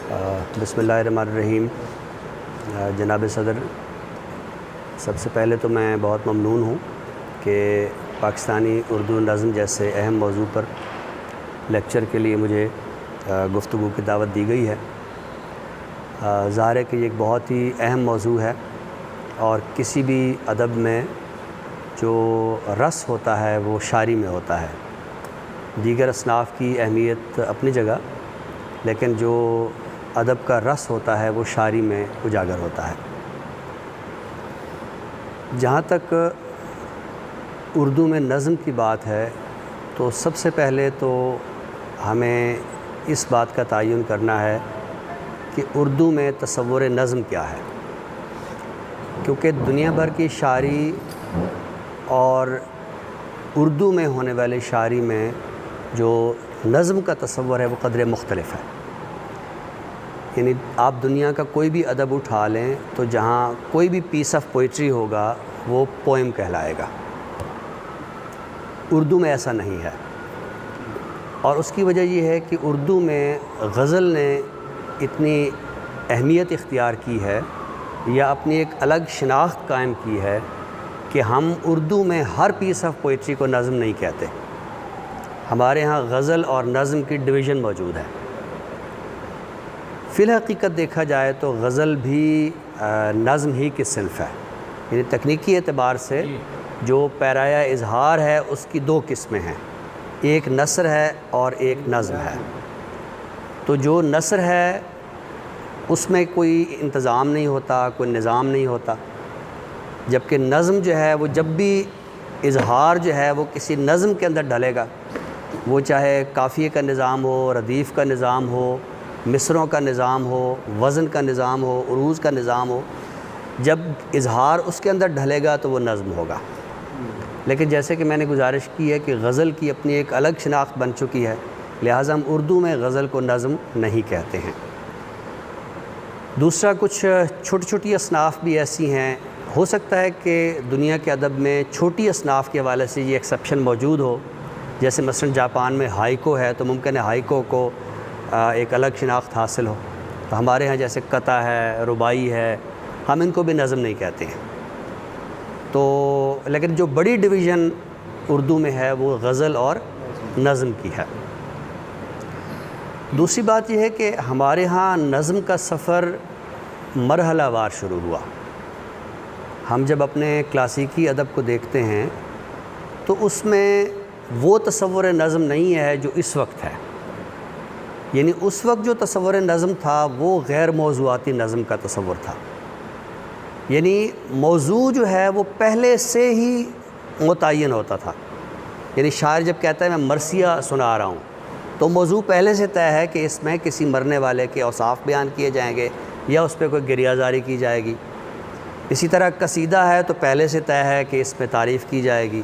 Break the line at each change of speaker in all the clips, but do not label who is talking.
بسم اللہ الرحمن الرحیم۔ جناب صدر، سب سے پہلے تو میں بہت ممنون ہوں کہ پاکستانی اردو نظم جیسے اہم موضوع پر لیکچر کے لیے مجھے گفتگو کی دعوت دی گئی ہے۔ ظاہر ہے کہ یہ ایک بہت ہی اہم موضوع ہے اور کسی بھی ادب میں جو رس ہوتا ہے وہ شاعری میں ہوتا ہے۔ دیگر اصناف کی اہمیت اپنی جگہ، لیکن جو ادب کا رس ہوتا ہے وہ شاعری میں اجاگر ہوتا ہے۔ جہاں تک اردو میں نظم کی بات ہے تو سب سے پہلے تو ہمیں اس بات کا تعین کرنا ہے کہ اردو میں تصور نظم کیا ہے، کیونکہ دنیا بھر کی شاعری اور اردو میں ہونے والی شاعری میں جو نظم کا تصور ہے وہ قدرے مختلف ہے۔ یعنی آپ دنیا کا کوئی بھی ادب اٹھا لیں تو جہاں کوئی بھی پیس آف پوئٹری ہوگا وہ پوئم کہلائے گا، اردو میں ایسا نہیں ہے۔ اور اس کی وجہ یہ ہے کہ اردو میں غزل نے اتنی اہمیت اختیار کی ہے یا اپنی ایک الگ شناخت قائم کی ہے کہ ہم اردو میں ہر پیس آف پوئٹری کو نظم نہیں کہتے۔ ہمارے ہاں غزل اور نظم کی ڈویژن موجود ہے۔ فی الحقیقت دیکھا جائے تو غزل بھی نظم ہی کی صنف ہے، یعنی تکنیکی اعتبار سے جو پیرایہ اظہار ہے اس کی دو قسمیں ہیں، ایک نثر ہے اور ایک نظم ہے۔ تو جو نثر ہے اس میں کوئی انتظام نہیں ہوتا، کوئی نظام نہیں ہوتا، جبکہ نظم جو ہے وہ جب بھی اظہار جو ہے وہ کسی نظم کے اندر ڈھلے گا، وہ چاہے قافیے کا نظام ہو، ردیف کا نظام ہو، مصروں کا نظام ہو، وزن کا نظام ہو، عروض کا نظام ہو، جب اظہار اس کے اندر ڈھلے گا تو وہ نظم ہوگا۔ لیکن جیسے کہ میں نے گزارش کی ہے کہ غزل کی اپنی ایک الگ شناخت بن چکی ہے، لہٰذا ہم اردو میں غزل کو نظم نہیں کہتے ہیں۔ دوسرا، کچھ چھوٹی چھوٹی اصناف بھی ایسی ہیں، ہو سکتا ہے کہ دنیا کے ادب میں چھوٹی اصناف کے حوالے سے یہ ایکسیپشن موجود ہو، جیسے مثلا جاپان میں ہائیکو ہے تو ممکن ہے ہائیکو کو ایک الگ شناخت حاصل ہو، تو ہمارے ہاں جیسے قطع ہے، رباعی ہے، ہم ان کو بھی نظم نہیں کہتے ہیں۔ تو لیکن جو بڑی ڈویژن اردو میں ہے وہ غزل اور نظم کی ہے۔ دوسری بات یہ ہے کہ ہمارے ہاں نظم کا سفر مرحلہ وار شروع ہوا۔ ہم جب اپنے کلاسیکی ادب کو دیکھتے ہیں تو اس میں وہ تصور نظم نہیں ہے جو اس وقت ہے، یعنی اس وقت جو تصور نظم تھا وہ غیر موضوعاتی نظم کا تصور تھا، یعنی موضوع جو ہے وہ پہلے سے ہی متعین ہوتا تھا۔ یعنی شاعر جب کہتا ہے میں مرثیہ سنا رہا ہوں تو موضوع پہلے سے طے ہے کہ اس میں کسی مرنے والے کے اوصاف بیان کیے جائیں گے یا اس پہ کوئی گریہ زاری کی جائے گی۔ اسی طرح قصیدہ ہے تو پہلے سے طے ہے کہ اس میں تعریف کی جائے گی،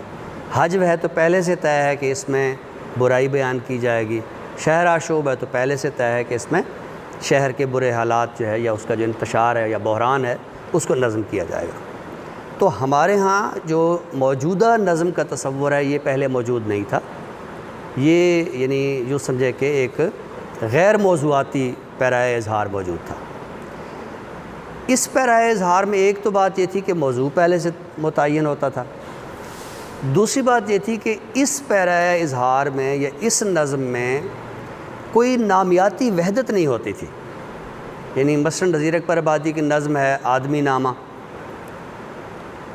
حجو ہے تو پہلے سے طے ہے کہ اس میں برائی بیان کی جائے گی، شہر آشوب ہے تو پہلے سے طے ہے کہ اس میں شہر کے برے حالات جو ہے یا اس کا جو انتشار ہے یا بحران ہے اس کو نظم کیا جائے گا۔ تو ہمارے ہاں جو موجودہ نظم کا تصور ہے یہ پہلے موجود نہیں تھا، یہ یعنی یوں سمجھے کہ ایک غیر موضوعاتی پیرایہ اظہار موجود تھا۔ اس پیرایہ اظہار میں ایک تو بات یہ تھی کہ موضوع پہلے سے متعین ہوتا تھا، دوسری بات یہ تھی کہ اس پیرایہ اظہار میں یا اس نظم میں کوئی نامیاتی وحدت نہیں ہوتی تھی۔ یعنی مثلا نذیر اکبر آبادی کی نظم ہے آدمی نامہ،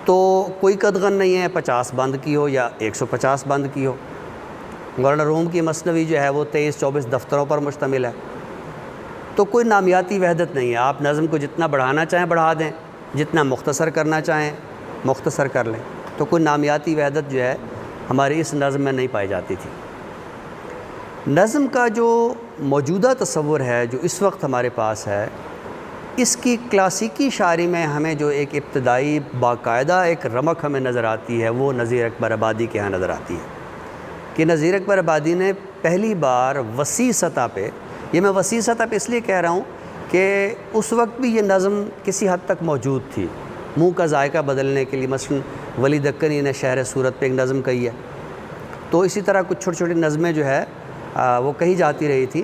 تو کوئی قدغن نہیں ہے 50 بند کی ہو یا 150 بند کی ہو۔ مولانا روم کی مثنوی جو ہے وہ 23-24 دفتروں پر مشتمل ہے، تو کوئی نامیاتی وحدت نہیں ہے۔ آپ نظم کو جتنا بڑھانا چاہیں بڑھا دیں، جتنا مختصر کرنا چاہیں مختصر کر لیں، تو کوئی نامیاتی وحدت جو ہے ہماری اس نظم میں نہیں پائی جاتی تھی۔ نظم کا جو موجودہ تصور ہے جو اس وقت ہمارے پاس ہے، اس کی کلاسیکی شاعری میں ہمیں جو ایک ابتدائی باقاعدہ ایک رمق ہمیں نظر آتی ہے وہ نذیر اکبر آبادی کے ہاں نظر آتی ہے کہ نذیر اکبر آبادی نے پہلی بار وسیع سطح پہ، یہ میں وسیع سطح پہ اس لیے کہہ رہا ہوں کہ اس وقت بھی یہ نظم کسی حد تک موجود تھی، منہ کا ذائقہ بدلنے کے لیے۔ مثلا ولی دکنی نے شہر صورت پہ ایک نظم کہی ہے، تو اسی طرح کچھ چھوٹی چھوٹی نظمیں جو ہے وہ کہی جاتی رہی تھی،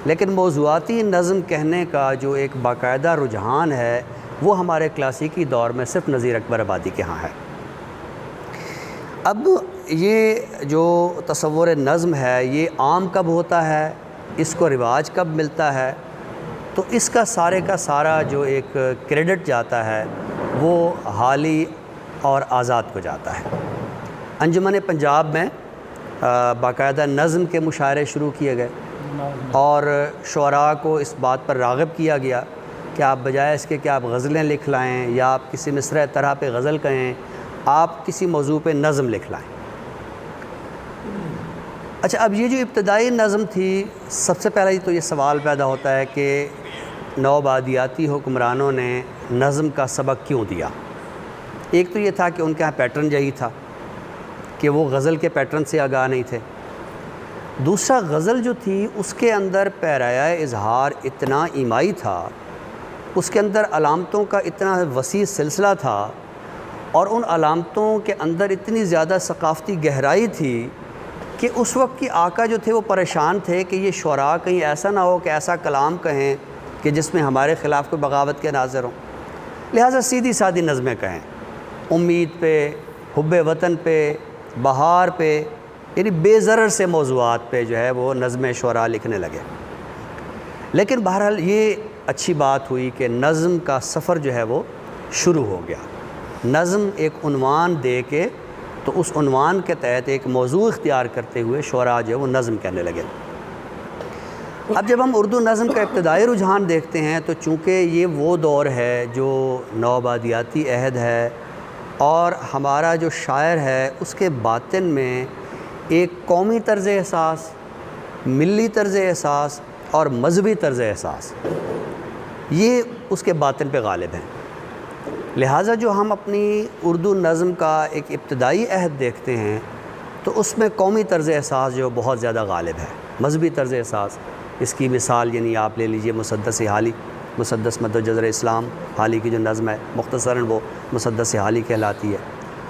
لیکن موضوعاتی نظم کہنے کا جو ایک باقاعدہ رجحان ہے وہ ہمارے کلاسیکی دور میں صرف نذیر اکبر آبادی کے ہاں ہے۔ اب یہ جو تصور نظم ہے یہ عام کب ہوتا ہے، اس کو رواج کب ملتا ہے، تو اس کا سارے کا سارا جو ایک کریڈٹ جاتا ہے وہ حالی اور آزاد کو جاتا ہے۔ انجمن پنجاب میں باقاعدہ نظم کے مشاعرے شروع کیے گئے اور شعراء کو اس بات پر راغب کیا گیا کہ آپ بجائے اس کے کہ آپ غزلیں لکھ لائیں یا آپ کسی مصرع طرح پہ غزل کہیں، آپ کسی موضوع پہ نظم لکھ لائیں۔ اچھا، اب یہ جو ابتدائی نظم تھی، سب سے پہلے تو یہ سوال پیدا ہوتا ہے کہ نوآبادیاتی حکمرانوں نے نظم کا سبق کیوں دیا؟ ایک تو یہ تھا کہ ان کے ہاں پیٹرن یہی تھا کہ وہ غزل کے پیٹرن سے آگاہ نہیں تھے۔ دوسرا، غزل جو تھی اس کے اندر پیرایہ اظہار اتنا ایمائی تھا، اس کے اندر علامتوں کا اتنا وسیع سلسلہ تھا، اور ان علامتوں کے اندر اتنی زیادہ ثقافتی گہرائی تھی کہ اس وقت کی آقا جو تھے وہ پریشان تھے کہ یہ شعراء کہیں ایسا نہ ہو کہ ایسا کلام کہیں کہ جس میں ہمارے خلاف کوئی بغاوت کے ناظر ہوں، لہٰذا سیدھی سادھی نظمیں کہیں، امید پہ، حب وطن پہ، بہار پہ، یعنی بے ضرر سے موضوعات پہ جو ہے وہ نظم شعراء لکھنے لگے۔ لیکن بہرحال یہ اچھی بات ہوئی کہ نظم کا سفر جو ہے وہ شروع ہو گیا۔ نظم ایک عنوان دے کے تو اس عنوان کے تحت ایک موضوع اختیار کرتے ہوئے شعراء جو ہے وہ نظم کہنے لگے۔ اب جب ہم اردو نظم کا ابتدائی رجحان دیکھتے ہیں تو چونکہ یہ وہ دور ہے جو نوآبادیاتی عہد ہے، اور ہمارا جو شاعر ہے اس کے باطن میں ایک قومی طرز احساس، ملی طرز احساس اور مذہبی طرز احساس یہ اس کے باطن پہ غالب ہیں۔ لہٰذا جو ہم اپنی اردو نظم کا ایک ابتدائی عہد دیکھتے ہیں تو اس میں قومی طرز احساس جو بہت زیادہ غالب ہے، مذہبی طرز احساس۔ اس کی مثال یعنی آپ لے لیجئے مسدس حالی، مسدس مد جزر اسلام حالی کی جو نظم ہے، مختصراً وہ مسدس حالی کہلاتی ہے۔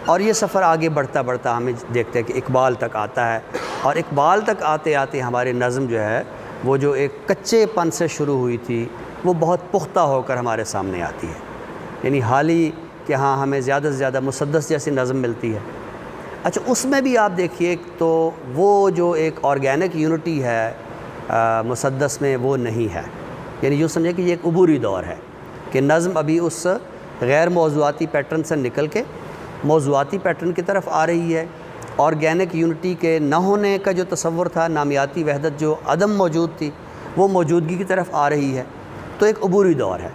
اور یہ سفر آگے بڑھتا بڑھتا ہمیں دیکھتے ہیں کہ اقبال تک آتا ہے، اور اقبال تک آتے آتے ہماری نظم جو ہے وہ جو ایک کچے پن سے شروع ہوئی تھی وہ بہت پختہ ہو کر ہمارے سامنے آتی ہے۔ یعنی حالی کہ ہاں ہمیں زیادہ سے زیادہ مسدس جیسی نظم ملتی ہے۔ اچھا، اس میں بھی آپ دیکھیے تو وہ جو ایک آرگینک یونٹی ہے مسدس میں وہ نہیں ہے، یعنی یوں سمجھیں کہ یہ ایک عبوری دور ہے کہ نظم ابھی اس غیر موضوعاتی پیٹرن سے نکل کے موضوعاتی پیٹرن کی طرف آ رہی ہے۔ آرگینک یونٹی کے نہ ہونے کا جو تصور تھا، نامیاتی وحدت جو عدم موجود تھی، وہ موجودگی کی طرف آ رہی ہے، تو ایک عبوری دور ہے۔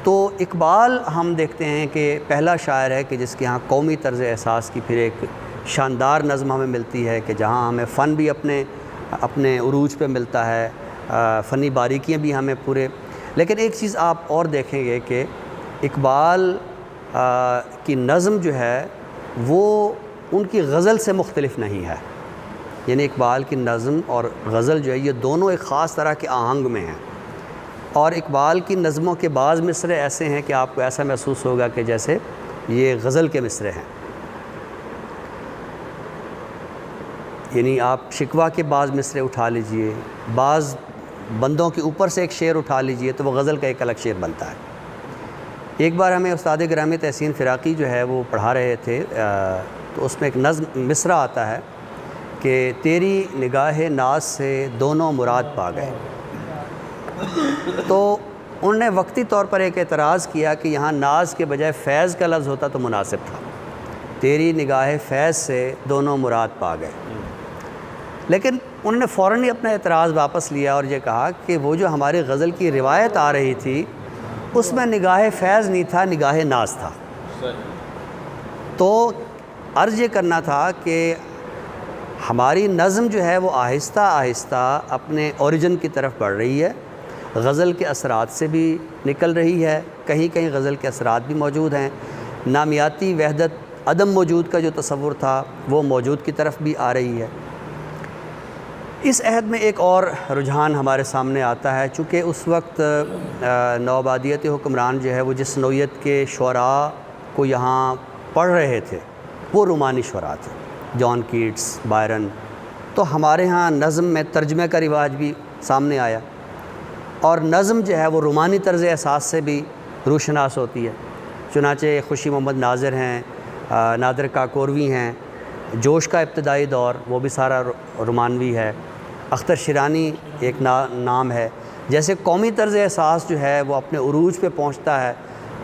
تو اقبال ہم دیکھتے ہیں کہ پہلا شاعر ہے کہ جس کے ہاں قومی طرز احساس کی پھر ایک شاندار نظم ہمیں ملتی ہے کہ جہاں ہمیں فن بھی اپنے عروج پہ ملتا ہے، فنی باریکیاں بھی ہمیں پورے۔ لیکن ایک چیز آپ اور دیکھیں گے کہ اقبال کی نظم جو ہے وہ ان کی غزل سے مختلف نہیں ہے، یعنی اقبال کی نظم اور غزل جو ہے یہ دونوں ایک خاص طرح کے آہنگ میں ہیں، اور اقبال کی نظموں کے بعض مصرے ایسے ہیں کہ آپ کو ایسا محسوس ہوگا کہ جیسے یہ غزل کے مصرے ہیں۔ یعنی آپ شکوہ کے بعض مصرے اٹھا لیجئے، بعض بندوں کے اوپر سے ایک شعر اٹھا لیجئے تو وہ غزل کا ایک الگ شعر بنتا ہے۔ ایک بار ہمیں استاد گرامی تحسین فراقی جو ہے وہ پڑھا رہے تھے، تو اس میں ایک نظم مصرع آتا ہے کہ تیری نگاہ ناز سے دونوں مراد پا گئے۔ تو انہوں نے وقتی طور پر ایک اعتراض کیا کہ یہاں ناز کے بجائے فیض کا لفظ ہوتا تو مناسب تھا، تیری نگاہ فیض سے دونوں مراد پا گئے۔ لیکن انہوں نے فوراً ہی اپنا اعتراض واپس لیا اور یہ کہا کہ وہ جو ہماری غزل کی روایت آ رہی تھی اس میں نگاہ فیض نہیں تھا، نگاہ ناز تھا۔ تو عرض یہ کرنا تھا کہ ہماری نظم جو ہے وہ آہستہ آہستہ اپنے اوریجن کی طرف بڑھ رہی ہے، غزل کے اثرات سے بھی نکل رہی ہے، کہیں کہیں غزل کے اثرات بھی موجود ہیں، نامیاتی وحدت عدم موجود کا جو تصور تھا وہ موجود کی طرف بھی آ رہی ہے۔ اس عہد میں ایک اور رجحان ہمارے سامنے آتا ہے، چونکہ اس وقت نوآبادیتی حکمران جو ہے وہ جس نوعیت کے شعراء کو یہاں پڑھ رہے تھے وہ رومانی شعراء تھے، جان کیٹس، بائرن۔ تو ہمارے ہاں نظم میں ترجمے کا رواج بھی سامنے آیا، اور نظم جو ہے وہ رومانی طرز احساس سے بھی روشناس ہوتی ہے۔ چنانچہ خوشی محمد ناظر ہیں، نادر کاکوروی ہیں، جوش کا ابتدائی دور وہ بھی سارا رومانوی ہے، اختر شیرانی ایک نام ہے۔ جیسے قومی طرز احساس جو ہے وہ اپنے عروج پہ پہنچتا ہے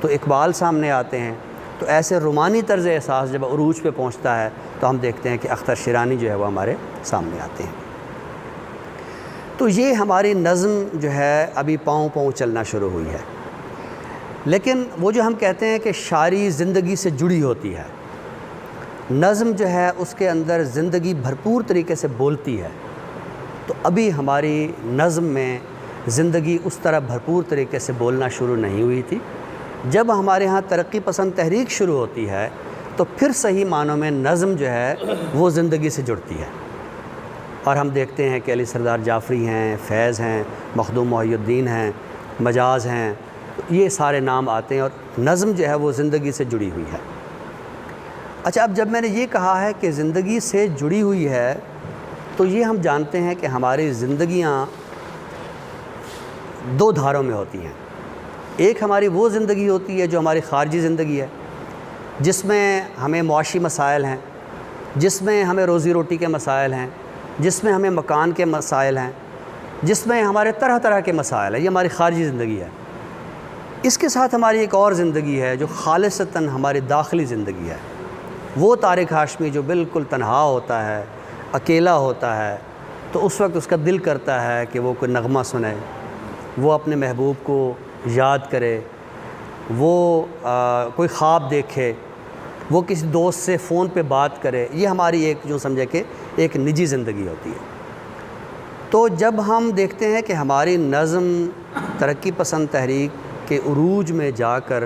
تو اقبال سامنے آتے ہیں، تو ایسے رومانی طرز احساس جب عروج پہ پہنچتا ہے تو ہم دیکھتے ہیں کہ اختر شیرانی جو ہے وہ ہمارے سامنے آتے ہیں۔ تو یہ ہماری نظم جو ہے ابھی پاؤں پاؤں چلنا شروع ہوئی ہے، لیکن وہ جو ہم کہتے ہیں کہ شاعری زندگی سے جڑی ہوتی ہے، نظم جو ہے اس کے اندر زندگی بھرپور طریقے سے بولتی ہے، تو ابھی ہماری نظم میں زندگی اس طرح بھرپور طریقے سے بولنا شروع نہیں ہوئی تھی۔ جب ہمارے ہاں ترقی پسند تحریک شروع ہوتی ہے تو پھر صحیح معنوں میں نظم جو ہے وہ زندگی سے جڑتی ہے، اور ہم دیکھتے ہیں کہ علی سردار جعفری ہیں، فیض ہیں، مخدوم محی الدین ہیں، مجاز ہیں، یہ سارے نام آتے ہیں، اور نظم جو ہے وہ زندگی سے جڑی ہوئی ہے۔ اچھا، اب جب میں نے یہ کہا ہے کہ زندگی سے جڑی ہوئی ہے تو یہ ہم جانتے ہیں کہ ہماری زندگیاں دو دھاروں میں ہوتی ہیں۔ ایک ہماری وہ زندگی ہوتی ہے جو ہماری خارجی زندگی ہے، جس میں ہمیں معاشی مسائل ہیں، جس میں ہمیں روزی روٹی کے مسائل ہیں، جس میں ہمیں مکان کے مسائل ہیں، جس میں ہمارے طرح طرح کے مسائل ہیں، یہ ہماری خارجی زندگی ہے۔ اس کے ساتھ ہماری ایک اور زندگی ہے جو خالصتاً ہماری داخلی زندگی ہے۔ وہ طارق ہاشمی جو بالکل تنہا ہوتا ہے، اکیلا ہوتا ہے، تو اس وقت اس کا دل کرتا ہے کہ وہ کوئی نغمہ سنے، وہ اپنے محبوب کو یاد کرے، وہ کوئی خواب دیکھے، وہ کسی دوست سے فون پہ بات کرے۔ یہ ہماری ایک جو سمجھے کہ ایک نجی زندگی ہوتی ہے۔ تو جب ہم دیکھتے ہیں کہ ہماری نظم ترقی پسند تحریک کے عروج میں جا کر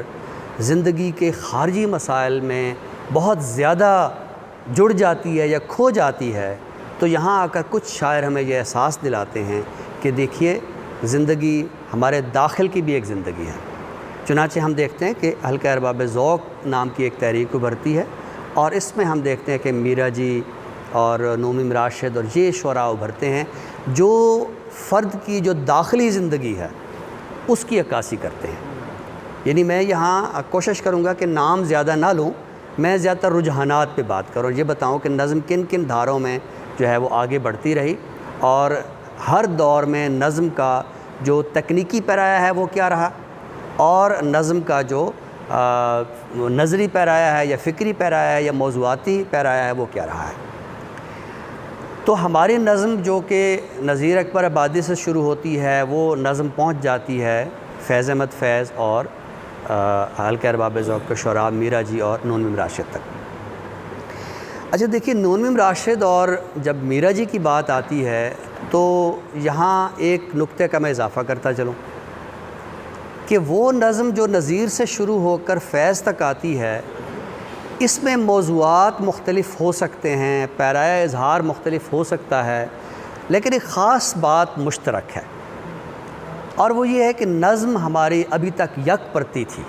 زندگی کے خارجی مسائل میں بہت زیادہ جڑ جاتی ہے یا کھو جاتی ہے، تو یہاں آ کر کچھ شاعر ہمیں یہ احساس دلاتے ہیں کہ دیکھیے زندگی ہمارے داخل کی بھی ایک زندگی ہے۔ چنانچہ ہم دیکھتے ہیں کہ حلقہ ارباب ذوق نام کی ایک تحریک ابھرتی ہے، اور اس میں ہم دیکھتے ہیں کہ میرا جی اور نعومیم راشد اور یہ شعراء ابھرتے ہیں جو فرد کی جو داخلی زندگی ہے اس کی عکاسی کرتے ہیں۔ یعنی میں یہاں کوشش کروں گا کہ نام زیادہ نہ لوں، میں زیادہ تر رجحانات پہ بات کروں، یہ بتاؤں کہ نظم کن کن دھاروں میں جو ہے وہ آگے بڑھتی رہی، اور ہر دور میں نظم کا جو تکنیکی پیرایا ہے وہ کیا رہا، اور نظم کا جو نظری پیرایا ہے یا فکری پیرایا ہے یا موضوعاتی پیرایا ہے وہ کیا رہا ہے۔ تو ہماری نظم جو کہ نذیر اکبر آبادی سے شروع ہوتی ہے وہ نظم پہنچ جاتی ہے فیض احمد فیض اور حلقہ ارباب ذوق کے شعراء میرا جی اور نعومیم راشد تک۔ اچھا دیکھیے، نعومیم راشد اور جب میرا جی کی بات آتی ہے تو یہاں ایک نقطے کا میں اضافہ کرتا چلوں کہ وہ نظم جو نذیر سے شروع ہو کر فیض تک آتی ہے، اس میں موضوعات مختلف ہو سکتے ہیں، پیرائے اظہار مختلف ہو سکتا ہے، لیکن ایک خاص بات مشترک ہے، اور وہ یہ ہے کہ نظم ہماری ابھی تک یک پرتی تھی،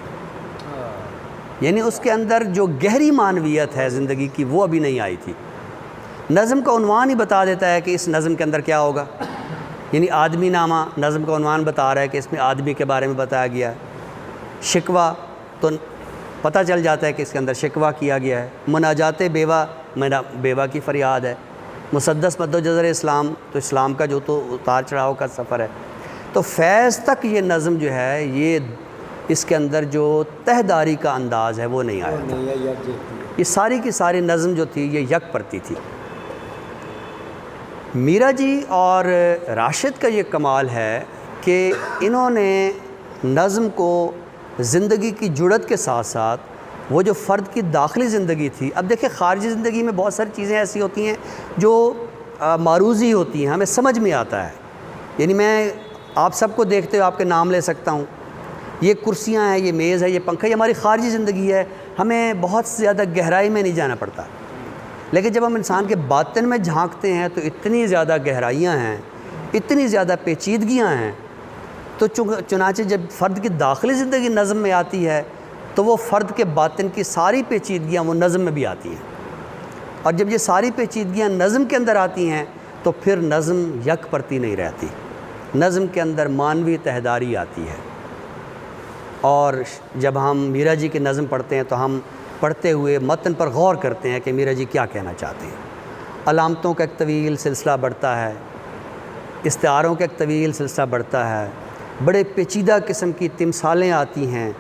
یعنی اس کے اندر جو گہری معنویت ہے زندگی کی وہ ابھی نہیں آئی تھی۔ نظم کا عنوان ہی بتا دیتا ہے کہ اس نظم کے اندر کیا ہوگا، یعنی آدمی نامہ نظم کا عنوان بتا رہا ہے کہ اس میں آدمی کے بارے میں بتایا گیا ہے۔ شکوہ تو پتہ چل جاتا ہے کہ اس کے اندر شکوہ کیا گیا ہے۔ مناجات بیوہ، بیوہ کی فریاد ہے۔ مسدس مد و جزر اسلام، تو اسلام کا جو تو اتار چڑھاؤ کا سفر ہے۔ تو فیض تک یہ نظم جو ہے، یہ اس کے اندر جو تہداری کا انداز ہے وہ نہیں آیا تھا۔ یہ ساری کی ساری نظم جو تھی یہ یک پرتی تھی۔ میرا جی اور راشد کا یہ کمال ہے کہ انہوں نے نظم کو زندگی کی جڑت کے ساتھ ساتھ وہ جو فرد کی داخلی زندگی تھی، اب دیکھیں خارجی زندگی میں بہت ساری چیزیں ایسی ہوتی ہیں جو معروضی ہوتی ہیں، ہمیں سمجھ میں آتا ہے۔ یعنی میں آپ سب کو دیکھتے ہوئے آپ کے نام لے سکتا ہوں، یہ کرسیاں ہیں، یہ میز ہے، یہ پنکھا، یہ ہماری خارجی زندگی ہے، ہمیں بہت زیادہ گہرائی میں نہیں جانا پڑتا۔ لیکن جب ہم انسان کے باطن میں جھانکتے ہیں تو اتنی زیادہ گہرائیاں ہیں، اتنی زیادہ پیچیدگیاں ہیں، تو چنانچہ جب فرد کی داخلی زندگی نظم میں آتی ہے تو وہ فرد کے باطن کی ساری پیچیدگیاں وہ نظم میں بھی آتی ہیں، اور جب یہ ساری پیچیدگیاں نظم کے اندر آتی ہیں تو پھر نظم یک پرتی نہیں رہتی، نظم کے اندر معنوی تہداری آتی ہے، اور جب ہم میرا جی کی نظم پڑھتے ہیں تو ہم پڑھتے ہوئے متن پر غور کرتے ہیں کہ میرا جی کیا کہنا چاہتے ہیں۔ علامتوں کا ایک طویل سلسلہ بڑھتا ہے، استعاروں کا ایک طویل سلسلہ بڑھتا ہے، بڑے پیچیدہ قسم کی تمثالیں آتی ہیں،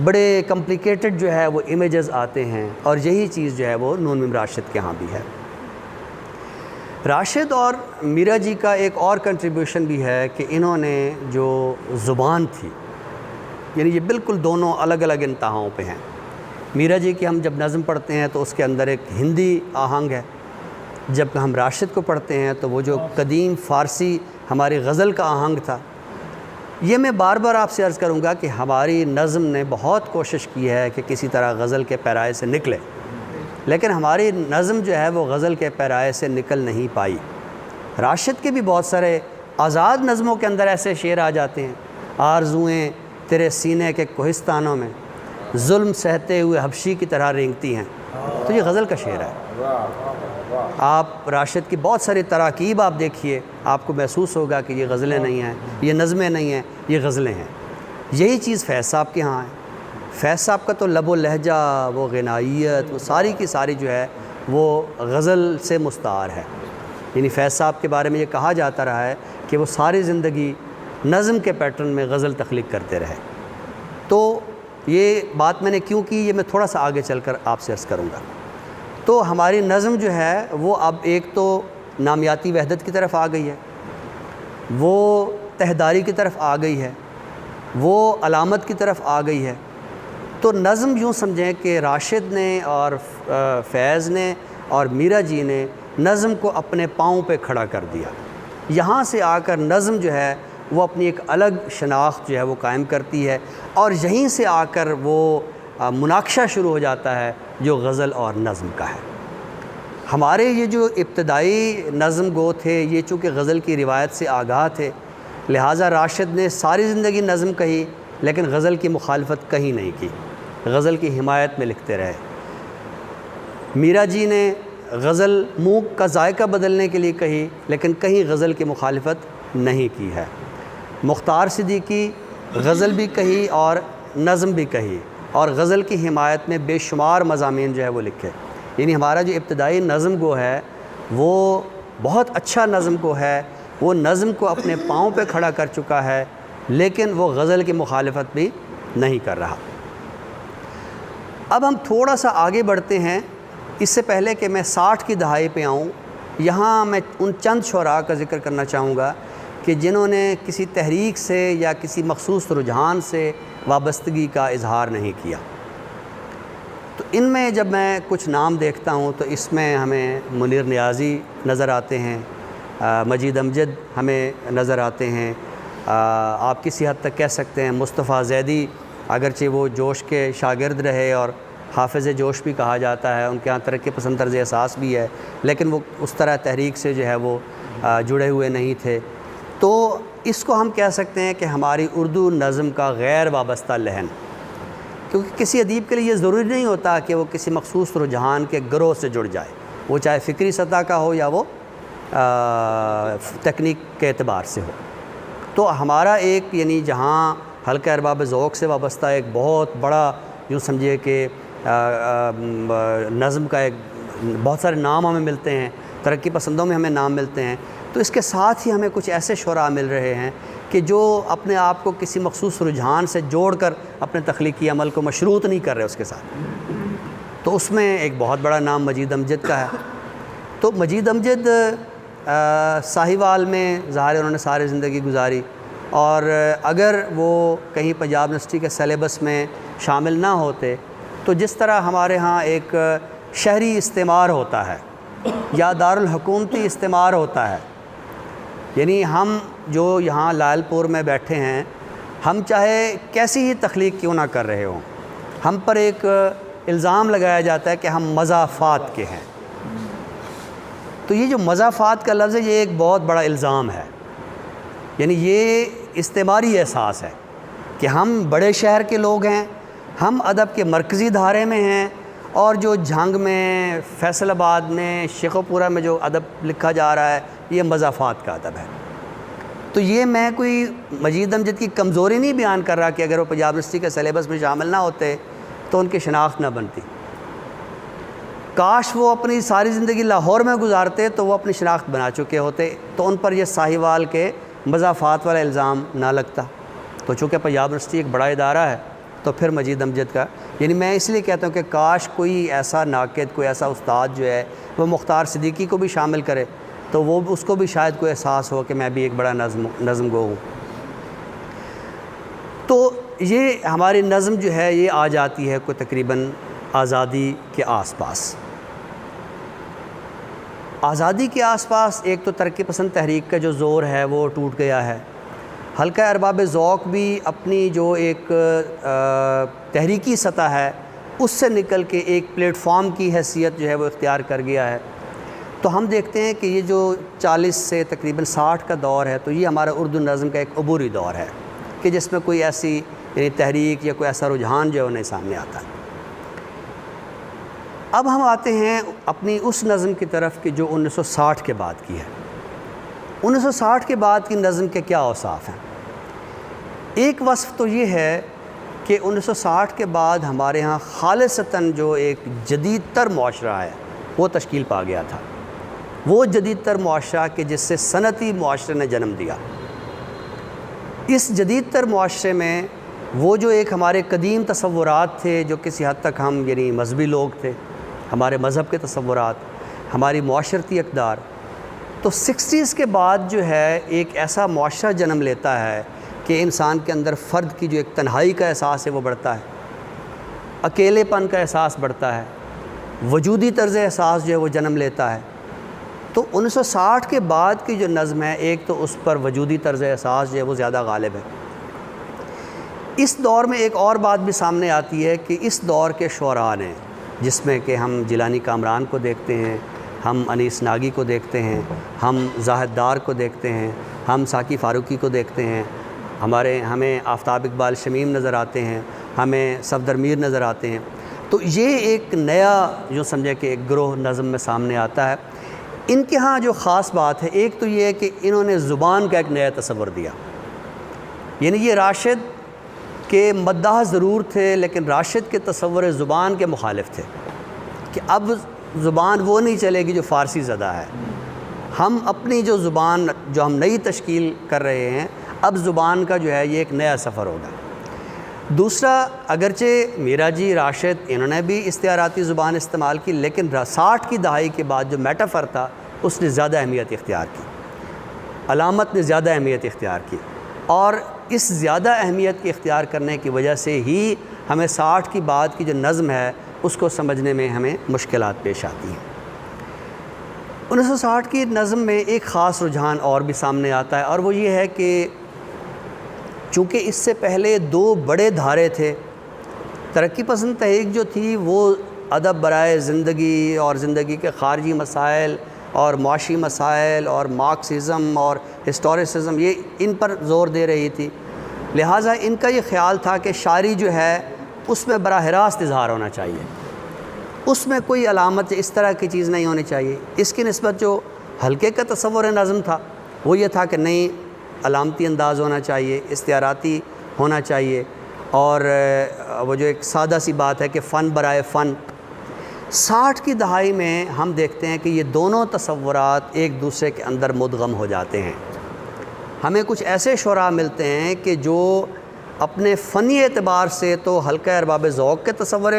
بڑے کمپلیکیٹڈ جو ہے وہ امیجز آتے ہیں، اور یہی چیز جو ہے وہ نون میم راشد کے ہاں بھی ہے۔ راشد اور میرا جی کا ایک اور کنٹریبیوشن بھی ہے کہ انہوں نے جو زبان تھی، یعنی یہ بالکل دونوں الگ الگ انتہاؤں پہ ہیں۔ میرا جی کی ہم جب نظم پڑھتے ہیں تو اس کے اندر ایک ہندی آہنگ ہے، جب ہم راشد کو پڑھتے ہیں تو وہ جو قدیم فارسی ہماری غزل کا آہنگ تھا۔ یہ میں بار بار آپ سے عرض کروں گا کہ ہماری نظم نے بہت کوشش کی ہے کہ کسی طرح غزل کے پیرائے سے نکلے، لیکن ہماری نظم جو ہے وہ غزل کے پیرائے سے نکل نہیں پائی۔ راشد کے بھی بہت سارے آزاد نظموں کے اندر ایسے شعر آ جاتے ہیں، آرزوئیں تیرے سینے کے کوہستانوں میں ظلم سہتے ہوئے حبشی کی طرح رینگتی ہیں، تو یہ غزل کا شعر ہے۔ آپ راشد کی بہت ساری تراکیب آپ دیکھیے، آپ کو محسوس ہوگا کہ یہ غزلیں نہیں ہیں، یہ نظمیں نہیں ہیں، یہ غزلیں ہیں۔ یہی چیز فیض صاحب کے ہاں ہے۔ فیض صاحب کا تو لب و لہجہ، وہ غنائیت، وہ ساری کی ساری جو ہے وہ غزل سے مستعار ہے۔ یعنی فیض صاحب کے بارے میں یہ کہا جاتا رہا ہے کہ وہ ساری زندگی نظم کے پیٹرن میں غزل تخلیق کرتے رہے۔ تو یہ بات میں نے کیوں کی، یہ میں تھوڑا سا آگے چل کر آپ سے عرض کروں گا۔ تو ہماری نظم جو ہے وہ اب ایک تو نامیاتی وحدت کی طرف آ گئی ہے، وہ تہداری کی طرف آ گئی ہے، وہ علامت کی طرف آ گئی ہے۔ تو نظم یوں سمجھیں کہ راشد نے اور فیض نے اور میرا جی نے نظم کو اپنے پاؤں پہ کھڑا کر دیا۔ یہاں سے آ کر نظم جو ہے وہ اپنی ایک الگ شناخت جو ہے وہ قائم کرتی ہے، اور یہیں سے آ کر وہ مناقشہ شروع ہو جاتا ہے جو غزل اور نظم کا ہے۔ ہمارے یہ جو ابتدائی نظم گو تھے، یہ چونکہ غزل کی روایت سے آگاہ تھے، لہٰذا راشد نے ساری زندگی نظم کہی لیکن غزل کی مخالفت کہیں نہیں کی، غزل کی حمایت میں لکھتے رہے۔ میرا جی نے غزل منہ کا ذائقہ بدلنے کے لیے کہی لیکن کہیں غزل کی مخالفت نہیں کی ہے۔ مختار صدیقی غزل بھی کہی اور نظم بھی کہی، اور غزل کی حمایت میں بے شمار مضامین جو ہے وہ لکھے۔ یعنی ہمارا جو ابتدائی نظم گو ہے وہ بہت اچھا نظم گو ہے، وہ نظم کو اپنے پاؤں پہ کھڑا کر چکا ہے، لیکن وہ غزل کی مخالفت بھی نہیں کر رہا۔ اب ہم تھوڑا سا آگے بڑھتے ہیں، اس سے پہلے کہ میں 60 کی دہائی پہ آؤں، یہاں میں ان چند شعراء کا ذکر کرنا چاہوں گا کہ جنہوں نے کسی تحریک سے یا کسی مخصوص رجحان سے وابستگی کا اظہار نہیں کیا۔ تو ان میں جب میں کچھ نام دیکھتا ہوں تو اس میں ہمیں منیر نیازی نظر آتے ہیں، مجید امجد ہمیں نظر آتے ہیں، آپ کسی حد تک کہہ سکتے ہیں مصطفیٰ زیدی، اگرچہ وہ جوش کے شاگرد رہے اور حافظ جوش بھی کہا جاتا ہے، ان کے ہاں ترقی پسند طرز احساس بھی ہے، لیکن وہ اس طرح تحریک سے جو ہے وہ جڑے ہوئے نہیں تھے۔ تو اس کو ہم کہہ سکتے ہیں کہ ہماری اردو نظم کا غیر وابستہ لحن، کیونکہ کسی ادیب کے لیے یہ ضروری نہیں ہوتا کہ وہ کسی مخصوص رجحان کے گروہ سے جڑ جائے، وہ چاہے فکری سطح کا ہو یا وہ تکنیک کے اعتبار سے ہو۔ تو ہمارا ایک یعنی جہاں حلقہ ارباب ذوق سے وابستہ ایک بہت بڑا یوں سمجھے کہ نظم کا ایک بہت سارے نام ہمیں ملتے ہیں، ترقی پسندوں میں ہمیں نام ملتے ہیں، تو اس کے ساتھ ہی ہمیں کچھ ایسے شعراء مل رہے ہیں کہ جو اپنے آپ کو کسی مخصوص رجحان سے جوڑ کر اپنے تخلیقی عمل کو مشروط نہیں کر رہے اس کے ساتھ۔ تو اس میں ایک بہت بڑا نام مجید امجد کا ہے۔ تو مجید امجد ساہیوال میں ظاہر انہوں نے ساری زندگی گزاری، اور اگر وہ کہیں پنجاب یونیورسٹی کے سلیبس میں شامل نہ ہوتے تو جس طرح ہمارے ہاں ایک شہری استعمار ہوتا ہے یا دارالحکومتی استعمار ہوتا ہے، یعنی ہم جو یہاں لال پور میں بیٹھے ہیں، ہم چاہے کیسی ہی تخلیق کیوں نہ کر رہے ہوں، ہم پر ایک الزام لگایا جاتا ہے کہ ہم مضافات کے ہیں۔ تو یہ جو مضافات کا لفظ ہے یہ ایک بہت بڑا الزام ہے، یعنی یہ استعماری احساس ہے کہ ہم بڑے شہر کے لوگ ہیں، ہم ادب کے مرکزی دھارے میں ہیں، اور جو جھنگ میں، فیصل آباد میں، شیخو پورہ میں جو ادب لکھا جا رہا ہے یہ مضافات کا ادب ہے۔ تو یہ میں کوئی مجید امجد کی کمزوری نہیں بیان کر رہا کہ اگر وہ پنجاب یونیورسٹی کے سلیبس میں شامل نہ ہوتے تو ان کی شناخت نہ بنتی. کاش وہ اپنی ساری زندگی لاہور میں گزارتے تو وہ اپنی شناخت بنا چکے ہوتے, تو ان پر یہ ساہیوال کے مضافات والا الزام نہ لگتا. تو چونکہ پنجاب یونیورسٹی ایک بڑا ادارہ ہے تو پھر مجید امجد کا, یعنی میں اس لیے کہتا ہوں کہ کاش کوئی ایسا ناقد, کوئی ایسا استاد جو ہے وہ مختار صدیقی کو بھی شامل کرے, تو وہ اس کو بھی شاید کوئی احساس ہو کہ میں بھی ایک بڑا نظم گو ہوں. تو یہ ہماری نظم جو ہے یہ آ جاتی ہے کوئی تقریباً آزادی کے آس پاس. آزادی کے آس پاس ایک تو ترقی پسند تحریک کا جو زور ہے وہ ٹوٹ گیا ہے. حلقہ ارباب ذوق بھی اپنی جو ایک تحریکی سطح ہے اس سے نکل کے ایک پلیٹ فارم کی حیثیت جو ہے وہ اختیار کر گیا ہے. تو ہم دیکھتے ہیں کہ یہ جو 40 سے تقریباً 60 کا دور ہے تو یہ ہمارا اردو نظم کا ایک عبوری دور ہے کہ جس میں کوئی ایسی یعنی تحریک یا کوئی ایسا رجحان جو ہے انہیں سامنے آتا ہے. اب ہم آتے ہیں اپنی اس نظم کی طرف کہ جو 1960 کے بعد کی ہے. 1960 کے بعد کی نظم کے کیا اوصاف ہیں؟ ایک وصف تو یہ ہے کہ 1960 کے بعد ہمارے ہاں خالصتاً جو ایک جدید تر معاشرہ ہے وہ تشکیل پا گیا تھا. وہ جدید تر معاشرہ کہ جس سے صنعتی معاشرے نے جنم دیا. اس جدید تر معاشرے میں وہ جو ایک ہمارے قدیم تصورات تھے جو کسی حد تک ہم یعنی مذہبی لوگ تھے, ہمارے مذہب کے تصورات, ہماری معاشرتی اقدار, تو 60s کے بعد جو ہے ایک ایسا معاشرہ جنم لیتا ہے کہ انسان کے اندر فرد کی جو ایک تنہائی کا احساس ہے وہ بڑھتا ہے, اکیلے پن کا احساس بڑھتا ہے, وجودی طرز احساس جو ہے وہ جنم لیتا ہے. تو 1960 کے بعد کی جو نظم ہے ایک تو اس پر وجودی طرز احساس جو ہے وہ زیادہ غالب ہے. اس دور میں ایک اور بات بھی سامنے آتی ہے کہ اس دور کے شعراء نے, جس میں کہ ہم جیلانی کامران کو دیکھتے ہیں, ہم انیس ناگی کو دیکھتے ہیں, ہم زاہد دار کو دیکھتے ہیں, ہم ساقی فاروقی کو دیکھتے ہیں, ہمیں آفتاب اقبال شمیم نظر آتے ہیں, ہمیں صفدر میر نظر آتے ہیں. تو یہ ایک نیا جو سمجھے کہ ایک گروہ نظم میں سامنے آتا ہے. ان کے ہاں جو خاص بات ہے ایک تو یہ ہے کہ انہوں نے زبان کا ایک نیا تصور دیا. یعنی یہ راشد کے مداح ضرور تھے لیکن راشد کے تصور زبان کے مخالف تھے کہ اب زبان وہ نہیں چلے گی جو فارسی زدہ ہے, ہم اپنی جو زبان جو ہم نئی تشکیل کر رہے ہیں اب زبان کا جو ہے یہ ایک نیا سفر ہوگا. دوسرا, اگرچہ میرا جی راشد انہوں نے بھی استعاراتی زبان استعمال کی لیکن 60 کی دہائی کے بعد جو میٹافر تھا اس نے زیادہ اہمیت اختیار کی, علامت نے زیادہ اہمیت اختیار کی, اور اس زیادہ اہمیت کے اختیار کرنے کی وجہ سے ہی ہمیں 60 کی بعد کی جو نظم ہے اس کو سمجھنے میں ہمیں مشکلات پیش آتی ہیں. 1960 کی نظم میں ایک خاص رجحان اور بھی سامنے آتا ہے اور وہ یہ ہے کہ چونکہ اس سے پہلے 2 بڑے دھارے تھے. ترقی پسند تحریک جو تھی وہ ادب برائے زندگی اور زندگی کے خارجی مسائل اور معاشی مسائل اور مارکسزم اور ہسٹوریسزم یہ ان پر زور دے رہی تھی. لہٰذا ان کا یہ خیال تھا کہ شاعری جو ہے اس میں براہ راست اظہار ہونا چاہیے, اس میں کوئی علامت اس طرح کی چیز نہیں ہونی چاہیے. اس کی نسبت جو حلقے کا تصور نظم تھا وہ یہ تھا کہ نہیں, علامتی انداز ہونا چاہیے, استعاراتی ہونا چاہیے, اور وہ جو ایک سادہ سی بات ہے کہ فن برائے فن. 60 کی دہائی میں ہم دیکھتے ہیں کہ یہ دونوں تصورات ایک دوسرے کے اندر مدغم ہو جاتے ہیں. ہمیں کچھ ایسے شعراء ملتے ہیں کہ جو اپنے فنی اعتبار سے تو حلقہ ارباب ذوق کے تصور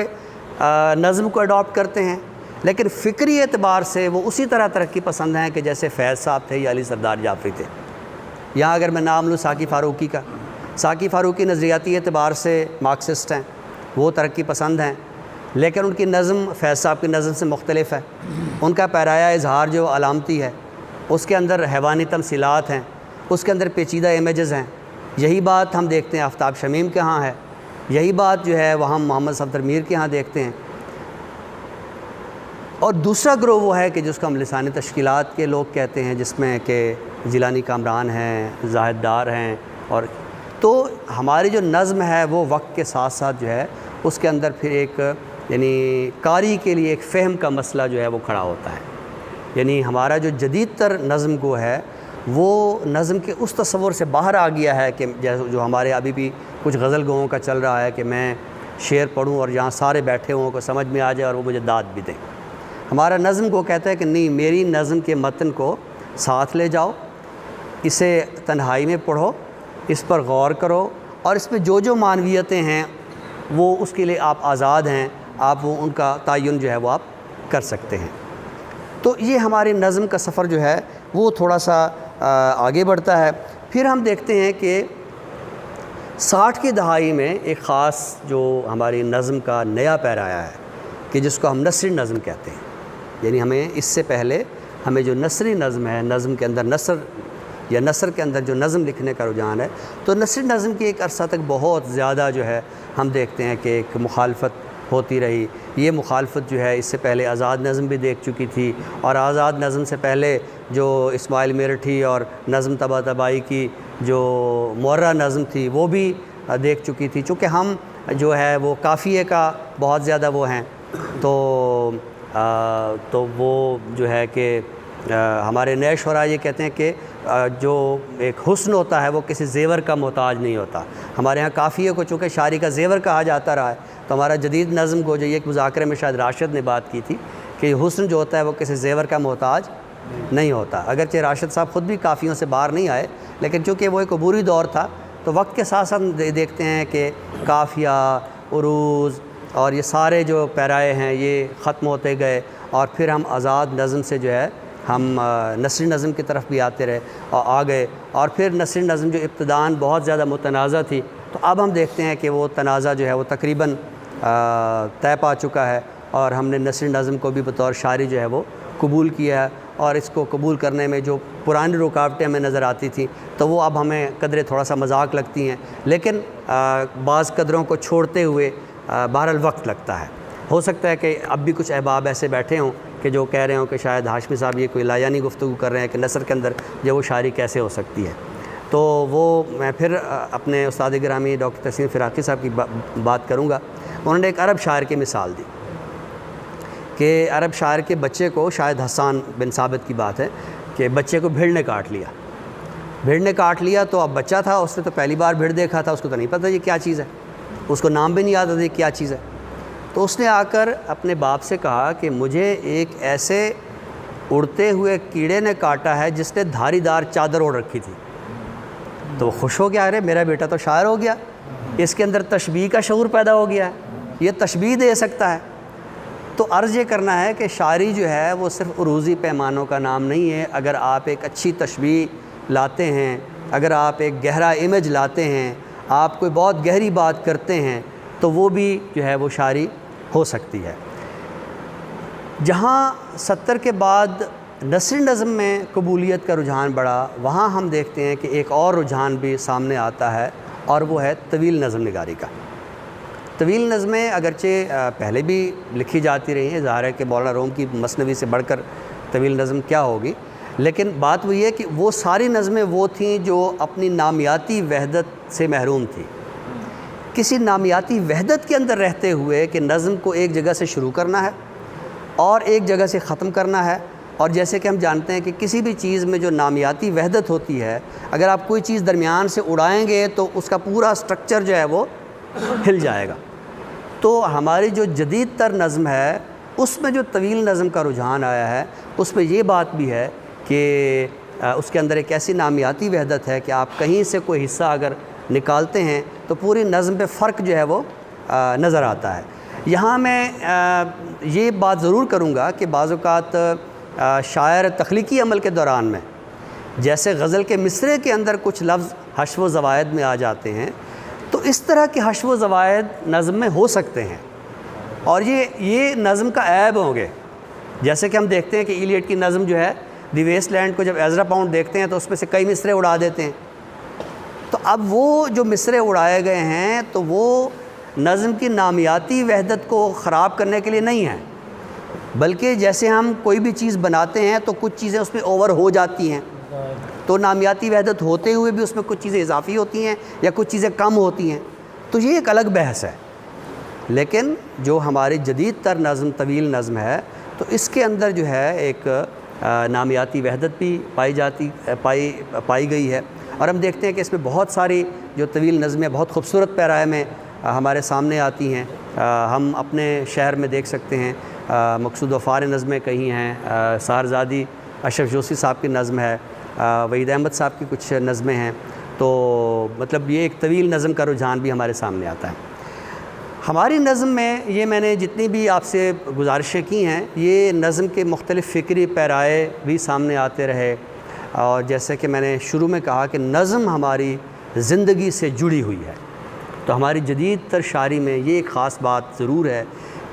نظم کو اڈاپٹ کرتے ہیں لیکن فکری اعتبار سے وہ اسی طرح ترقی پسند ہیں کہ جیسے فیض صاحب تھے یا علی سردار جعفری تھے. یہاں اگر میں نام لوں ساقی فاروقی کا, ساقی فاروقی نظریاتی اعتبار سے مارکسسٹ ہیں, وہ ترقی پسند ہیں لیکن ان کی نظم فیض صاحب کی نظم سے مختلف ہے. ان کا پیرایا اظہار جو علامتی ہے, اس کے اندر حیوانی تمثیلات ہیں, اس کے اندر پیچیدہ امیجز ہیں. یہی بات ہم دیکھتے ہیں آفتاب شمیم کے ہاں ہے, یہی بات جو ہے وہ ہم محمد صفدر میر کے ہاں دیکھتے ہیں. اور دوسرا گروہ وہ ہے کہ جس کو ہم لسانی تشکیلات کے لوگ کہتے ہیں, جس میں کہ جیلانی کامران ہیں, زاہد دار ہیں, اور تو ہماری جو نظم ہے وہ وقت کے ساتھ ساتھ جو ہے اس کے اندر پھر ایک یعنی قاری کے لیے ایک فہم کا مسئلہ جو ہے وہ کھڑا ہوتا ہے. یعنی ہمارا جو جدید تر نظم کو ہے وہ نظم کے اس تصور سے باہر آ گیا ہے کہ جیسے جو ہمارے ابھی بھی کچھ غزل گوؤں کا چل رہا ہے کہ میں شعر پڑھوں اور جہاں سارے بیٹھے ہوں کو سمجھ میں آ جائے اور وہ مجھے داد بھی دیں. ہمارا نظم کو کہتا ہے کہ نہیں، میری نظم کے متن کو ساتھ لے جاؤ، اسے تنہائی میں پڑھو، اس پر غور کرو، اور اس میں جو جو معنویتیں ہیں وہ اس کے لیے آپ آزاد ہیں، آپ وہ ان کا تعین جو ہے وہ آپ کر سکتے ہیں. تو یہ ہماری نظم کا سفر جو ہے وہ تھوڑا سا آگے بڑھتا ہے. پھر ہم دیکھتے ہیں کہ 60 کی دہائی میں ایک خاص جو ہماری نظم کا نیا پیرا آیا ہے کہ جس کو ہم نثری نظم کہتے ہیں. یعنی ہمیں اس سے پہلے ہمیں جو نثری نظم ہے، نظم کے اندر نثر یا نثر کے اندر جو نظم لکھنے کا رجحان ہے، تو نثری نظم کی ایک عرصہ تک بہت زیادہ جو ہے ہم دیکھتے ہیں کہ ایک مخالفت ہوتی رہی. یہ مخالفت جو ہے اس سے پہلے آزاد نظم بھی دیکھ چکی تھی، اور آزاد نظم سے پہلے جو اسماعیل میرٹھی اور نظم طباطبائی کی جو معرہ نظم تھی وہ بھی دیکھ چکی تھی. چونکہ ہم جو ہے وہ قافیے کا بہت زیادہ وہ ہیں، تو وہ جو ہے کہ ہمارے نئے شعراء یہ کہتے ہیں کہ جو ایک حسن ہوتا ہے وہ کسی زیور کا محتاج نہیں ہوتا. ہمارے ہاں قافیے کو چونکہ شاعری کا زیور کہا جاتا رہا ہے، تو ہمارا جدید نظم کو جو یہ ایک مذاکرے میں شاید راشد نے بات کی تھی کہ حسن جو ہوتا ہے وہ کسی زیور کا محتاج نہیں ہوتا. اگرچہ راشد صاحب خود بھی قافیوں سے باہر نہیں آئے، لیکن چونکہ وہ ایک عبوری دور تھا تو وقت کے ساتھ ہم دیکھتے ہیں کہ قافیہ، عروض اور یہ سارے جو پیرائے ہیں یہ ختم ہوتے گئے، اور پھر ہم آزاد نظم سے جو ہے ہم نثری نظم کی طرف بھی آتے رہے اور آ گئے. اور پھر نثری نظم جو ابتداً بہت زیادہ متنازع تھی، تو اب ہم دیکھتے ہیں کہ وہ تنازع جو ہے وہ تقریباً طے پا چکا ہے، اور ہم نے نثری نظم کو بھی بطور شاعری جو ہے وہ قبول کیا ہے. اور اس کو قبول کرنے میں جو پرانی رکاوٹیں ہمیں نظر آتی تھیں تو وہ اب ہمیں قدرے تھوڑا سا مذاق لگتی ہیں، لیکن بعض قدروں کو چھوڑتے ہوئے بہرحال وقت لگتا ہے. ہو سکتا ہے کہ اب بھی کچھ احباب ایسے بیٹھے ہوں کہ جو کہہ رہے ہوں کہ شاید ہاشمی صاحب یہ کوئی لایانی گفتگو کر رہے ہیں کہ نثر کے اندر جو وہ شاعری کیسے ہو سکتی ہے. تو وہ میں پھر اپنے استاد گرامی ڈاکٹر تسنیم فراقی صاحب کی بات کروں گا. انہوں نے ایک عرب شاعر کی مثال دی کہ عرب شاعر کے بچے کو، شاید حسان بن ثابت کی بات ہے، کہ بچے کو بھیڑ نے کاٹ لیا. بھیڑ نے کاٹ لیا تو اب بچہ تھا، اس نے تو پہلی بار بھیڑ دیکھا تھا، اس کو تو نہیں پتہ یہ کیا چیز ہے، اس کو نام بھی نہیں یاد آتا یہ کیا چیز ہے. تو اس نے آ کر اپنے باپ سے کہا کہ مجھے ایک ایسے اڑتے ہوئے کیڑے نے کاٹا ہے جس نے دھاری دار چادر اوڑھ رکھی تھی. تو وہ خوش ہو گیا، ارے میرا بیٹا تو شاعر ہو گیا، اس کے اندر تشبیہ کا شعور پیدا ہو گیا ہے، یہ تشبیہ دے سکتا ہے. تو عرض یہ کرنا ہے کہ شاعری جو ہے وہ صرف عروضی پیمانوں کا نام نہیں ہے. اگر آپ ایک اچھی تشبیہ لاتے ہیں، اگر آپ ایک گہرا امیج لاتے ہیں، آپ کوئی بہت گہری بات کرتے ہیں، تو وہ بھی جو ہے وہ شاعری ہو سکتی ہے. جہاں 70 کے بعد نثری نظم میں قبولیت کا رجحان بڑھا، وہاں ہم دیکھتے ہیں کہ ایک اور رجحان بھی سامنے آتا ہے، اور وہ ہے طویل نظم نگاری کا. طویل نظمیں اگرچہ پہلے بھی لکھی جاتی رہی ہیں، ظاہر ہے کہ مولانا روم کی مثنوی سے بڑھ کر طویل نظم کیا ہوگی، لیکن بات وہ یہ ہے کہ وہ ساری نظمیں وہ تھیں جو اپنی نامیاتی وحدت سے محروم تھیں. کسی نامیاتی وحدت کے اندر رہتے ہوئے کہ نظم کو ایک جگہ سے شروع کرنا ہے اور ایک جگہ سے ختم کرنا ہے. اور جیسے کہ ہم جانتے ہیں کہ کسی بھی چیز میں جو نامیاتی وحدت ہوتی ہے، اگر آپ کوئی چیز درمیان سے اڑائیں گے تو اس کا پورا سٹرکچر جو ہے وہ ہل جائے گا. تو ہماری جو جدید تر نظم ہے اس میں جو طویل نظم کا رجحان آیا ہے، اس میں یہ بات بھی ہے کہ اس کے اندر ایک ایسی نامیاتی وحدت ہے کہ آپ کہیں سے کوئی حصہ اگر نکالتے ہیں تو پوری نظم پہ فرق جو ہے وہ نظر آتا ہے. یہاں میں یہ بات ضرور کروں گا کہ بعض اوقات شاعر تخلیقی عمل کے دوران میں جیسے غزل کے مصرعے کے اندر کچھ لفظ حشو و زوائد میں آ جاتے ہیں، تو اس طرح کے حشو و زوائد نظم میں ہو سکتے ہیں، اور یہ نظم کا عیب ہوں گے. جیسے کہ ہم دیکھتے ہیں کہ ایلیٹ کی نظم جو ہے دی ویسٹ لینڈ کو جب ایزرا پاؤنڈ دیکھتے ہیں تو اس میں سے کئی مصرعے اڑا دیتے ہیں. تو اب وہ جو مصرعے اڑائے گئے ہیں تو وہ نظم کی نامیاتی وحدت کو خراب کرنے کے لیے نہیں ہیں، بلکہ جیسے ہم کوئی بھی چیز بناتے ہیں تو کچھ چیزیں اس میں اوور ہو جاتی ہیں، تو نامیاتی وحدت ہوتے ہوئے بھی اس میں کچھ چیزیں اضافی ہوتی ہیں یا کچھ چیزیں کم ہوتی ہیں. تو یہ ایک الگ بحث ہے. لیکن جو ہماری جدید تر نظم طویل نظم ہے تو اس کے اندر جو ہے ایک نامیاتی وحدت بھی پائی گئی ہے، اور ہم دیکھتے ہیں کہ اس میں بہت ساری جو طویل نظمیں بہت خوبصورت پیرائے میں ہمارے سامنے آتی ہیں۔ ہم اپنے شہر میں دیکھ سکتے ہیں مقصود وفار نظمیں کہیں ہیں، سہرزادی اشرف جوسی صاحب کی نظم ہے، وحید احمد صاحب کی کچھ نظمیں ہیں، تو مطلب یہ ایک طویل نظم کا رجحان بھی ہمارے سامنے آتا ہے۔ ہماری نظم میں یہ میں نے جتنی بھی آپ سے گزارشیں کی ہیں، یہ نظم کے مختلف فکری پیرائے بھی سامنے آتے رہے، اور جیسے کہ میں نے شروع میں کہا کہ نظم ہماری زندگی سے جڑی ہوئی ہے، تو ہماری جدید تر شاعری میں یہ ایک خاص بات ضرور ہے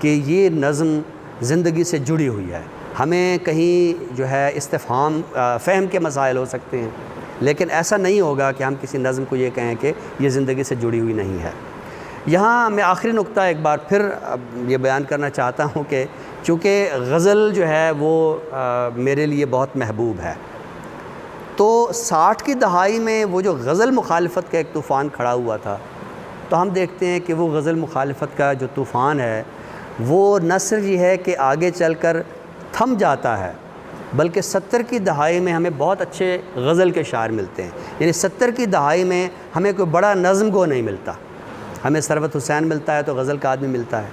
کہ یہ نظم زندگی سے جڑی ہوئی ہے۔ ہمیں کہیں جو ہے استفہام فہم کے مسائل ہو سکتے ہیں، لیکن ایسا نہیں ہوگا کہ ہم کسی نظم کو یہ کہیں کہ یہ زندگی سے جڑی ہوئی نہیں ہے۔ یہاں میں آخری نقطہ ایک بار پھر یہ بیان کرنا چاہتا ہوں کہ چونکہ غزل جو ہے وہ میرے لیے بہت محبوب ہے، تو 60 کی دہائی میں وہ جو غزل مخالفت کا ایک طوفان کھڑا ہوا تھا، تو ہم دیکھتے ہیں کہ وہ غزل مخالفت کا جو طوفان ہے وہ نہ صرف یہ ہے کہ آگے چل کر تھم جاتا ہے، بلکہ 70 کی دہائی میں ہمیں بہت اچھے غزل کے شاعر ملتے ہیں۔ یعنی 70 کی دہائی میں ہمیں کوئی بڑا نظم گو نہیں ملتا، ہمیں ثروت حسین ملتا ہے تو غزل کا آدمی ملتا ہے،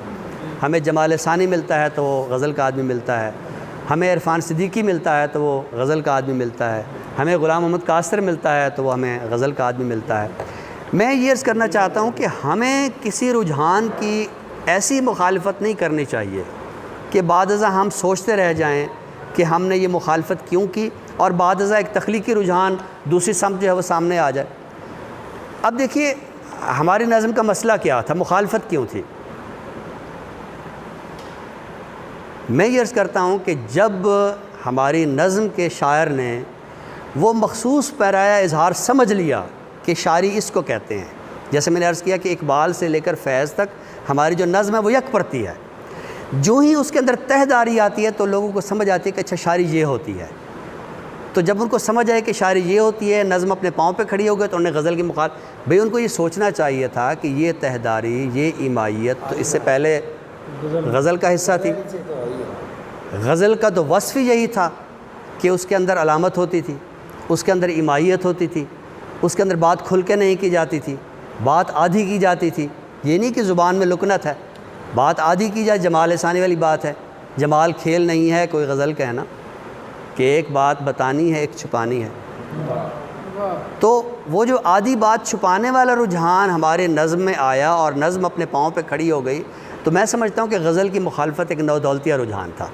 ہمیں جمال ثانی ملتا ہے تو وہ غزل کا آدمی ملتا ہے، ہمیں عرفان صدیقی ملتا ہے تو وہ غزل کا آدمی ملتا ہے، ہمیں غلام محمد قاصر ملتا ہے تو وہ ہمیں غزل کا آدمی ملتا ہے۔ میں یہ عرض کرنا چاہتا ہوں کہ ہمیں کسی رجحان کی ایسی مخالفت نہیں کرنی چاہیے کہ بعد ازاں ہم سوچتے رہ جائیں کہ ہم نے یہ مخالفت کیوں کی، اور بعد ازاں ایک تخلیقی رجحان دوسری سمت جو ہے وہ سامنے آ جائے۔ اب دیکھیے ہماری نظم کا مسئلہ کیا تھا، مخالفت کیوں تھی؟ میں یہ عرض کرتا ہوں کہ جب ہماری نظم کے شاعر نے وہ مخصوص پیرایہ اظہار سمجھ لیا کہ شاعری اس کو کہتے ہیں، جیسے میں نے عرض کیا کہ اقبال سے لے کر فیض تک ہماری جو نظم ہے وہ یک پرتی ہے، جو ہی اس کے اندر تہ داری آتی ہے تو لوگوں کو سمجھ آتی ہے کہ اچھا شاعری یہ ہوتی ہے۔ تو جب ان کو سمجھ آئے کہ شاعری یہ ہوتی ہے، نظم اپنے پاؤں پہ کھڑی ہو گئی، تو انہیں غزل کی بھئی ان کو یہ سوچنا چاہیے تھا کہ یہ تہ داری، یہ ایمائیت تو اس سے پہلے غزل کا حصہ تھی۔ غزل کا تو وصف ہی یہی تھا کہ اس کے اندر علامت ہوتی تھی، اس کے اندر ایمائیت ہوتی تھی، اس کے اندر بات کھل کے نہیں کی جاتی تھی، بات آدھی کی جاتی تھی۔ یہ نہیں کہ زبان میں لکنت ہے، بات آدھی کی جائے، جمال ثانی والی بات ہے۔ جمال کھیل نہیں ہے کوئی غزل کہنا کہ ایک بات بتانی ہے ایک چھپانی ہے۔ تو وہ جو آدھی بات چھپانے والا رجحان ہمارے نظم میں آیا اور نظم اپنے پاؤں پہ کھڑی ہو گئی، تو میں سمجھتا ہوں کہ غزل کی مخالفت ایک نو دولتیہ رجحان تھا۔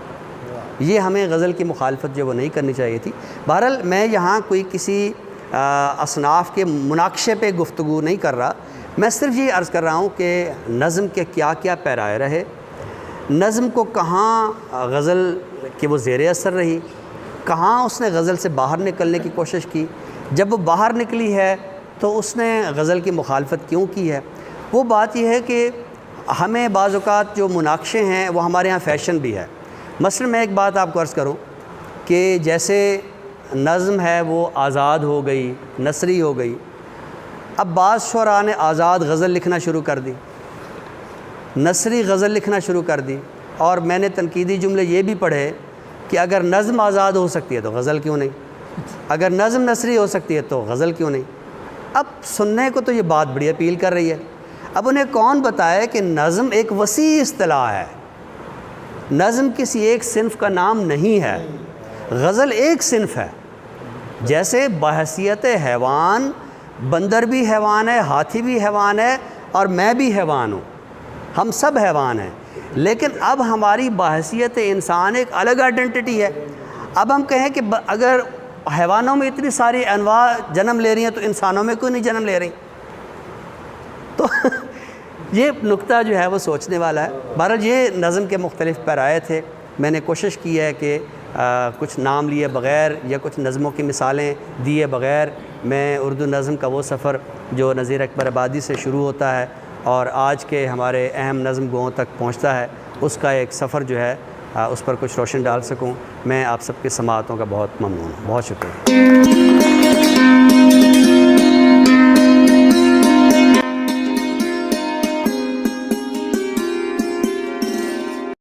یہ ہمیں غزل کی مخالفت جو وہ نہیں کرنی چاہیے تھی۔ بہرحال میں یہاں کوئی کسی اصناف کے مناقشے پہ گفتگو نہیں کر رہا، میں صرف یہ عرض کر رہا ہوں کہ نظم کے کیا کیا پیرائے رہے، نظم کو کہاں غزل کہ وہ زیر اثر رہی، کہاں اس نے غزل سے باہر نکلنے کی کوشش کی، جب وہ باہر نکلی ہے تو اس نے غزل کی مخالفت کیوں کی ہے۔ وہ بات یہ ہے کہ ہمیں بعض اوقات جو مناقشے ہیں وہ ہمارے ہاں فیشن بھی ہے۔ مثلا میں ایک بات آپ کو عرض کروں کہ جیسے نظم ہے وہ آزاد ہو گئی، نثری ہو گئی، اب بعض شعراء نے آزاد غزل لکھنا شروع کر دی، نثری غزل لکھنا شروع کر دی، اور میں نے تنقیدی جملے یہ بھی پڑھے کہ اگر نظم آزاد ہو سکتی ہے تو غزل کیوں نہیں، اگر نظم نثری ہو سکتی ہے تو غزل کیوں نہیں۔ اب سننے کو تو یہ بات بڑی اپیل کر رہی ہے، اب انہیں کون بتائے کہ نظم ایک وسیع اصطلاح ہے، نظم کسی ایک صنف کا نام نہیں ہے، غزل ایک صنف ہے۔ جیسے بحیثیت حیوان بندر بھی حیوان ہے، ہاتھی بھی حیوان ہے، اور میں بھی حیوان ہوں، ہم سب حیوان ہیں، لیکن اب ہماری بحیثیت انسان ایک الگ آئیڈینٹی ہے۔ اب ہم کہیں کہ اگر حیوانوں میں اتنی ساری انواع جنم لے رہی ہیں تو انسانوں میں کیوں نہیں جنم لے رہی؟ تو یہ نقطہ جو ہے وہ سوچنے والا ہے۔ بہرحال یہ نظم کے مختلف پیرائے تھے، میں نے کوشش کی ہے کہ کچھ نام لیے بغیر یا کچھ نظموں کی مثالیں دیے بغیر میں اردو نظم کا وہ سفر جو نذیر اکبر آبادی سے شروع ہوتا ہے اور آج کے ہمارے اہم نظم گوؤں تک پہنچتا ہے، اس کا ایک سفر جو ہے اس پر کچھ روشن ڈال سکوں۔ میں آپ سب کے سماعتوں کا بہت ممنون ہوں، بہت شکریہ۔